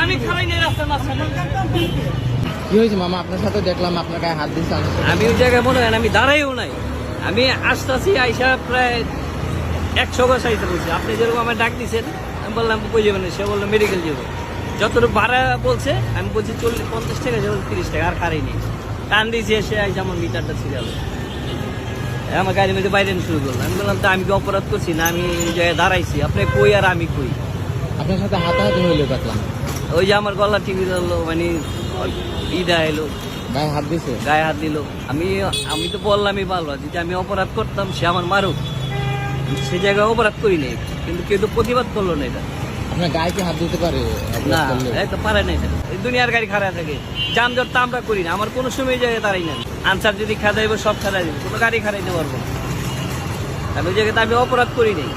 আমি খারাই নেই রাস্তার মাঝখানে। কি হয়েছে মামা? আপনার সাথে দেখলাম আপনার গায়ে হাত দিচ্ছে। আমি ওই জায়গায় মনে হয় আমি দাঁড়াইও নাই, আমি আসতেছি আইসা প্রায় 100 গজ আইসা বলছি। আপনি যেরকম আমার ডাক দিচ্ছেন, আমি বললাম কই যাবেন, সে বললো মেডিকেল যাবো। যতটুকু ভাড়া বলছে আমি বলছি 50 টাকা, সে বলছে 30 টাকা, আর খারাই নেই। টান দিয়েছি, এসে আইসা আমার মিটারটা ছিঁড়ে গেল। আমার গাড়ির মধ্যে বাইরে শুরু করলো। আমি বললাম তো আমি কি অপরাধ করছি না? আমি এই জায়গায় দাঁড়াইছি, আপনি কই আর আমি কই? আপনার সাথে হাতাহাতি হইলো দেখলাম। ওই যে আমার গলা টিভি ধরলো, মানে ইদা এলো, গায়ে হাত দিছে। গায়ে হাত দিল। আমি তো বললামই ভালো যে আমি অপরাধ করতাম, সে আমার মারুক, সে জায়গায় অপরাধ করি নাই, কিন্তু কেউ তো প্রতিবাদ করলো না। এটা আপনার গায়ে কি হাত দিতে পারে? না, এই তো পারে না। এটা এই দুনিয়ার গাড়ি খারাপ থাকে, যানজট তো আমরা করি না, আমার কোনো সময় এই জায়গায় দাঁড়াই না। আনসার যদি খাওয়া যাইব, সব খাওয়া যাবে, কোনো গাড়ি খারাইতে পারবো না। আমি ওই জায়গাতে আমি অপরাধ করি নাই।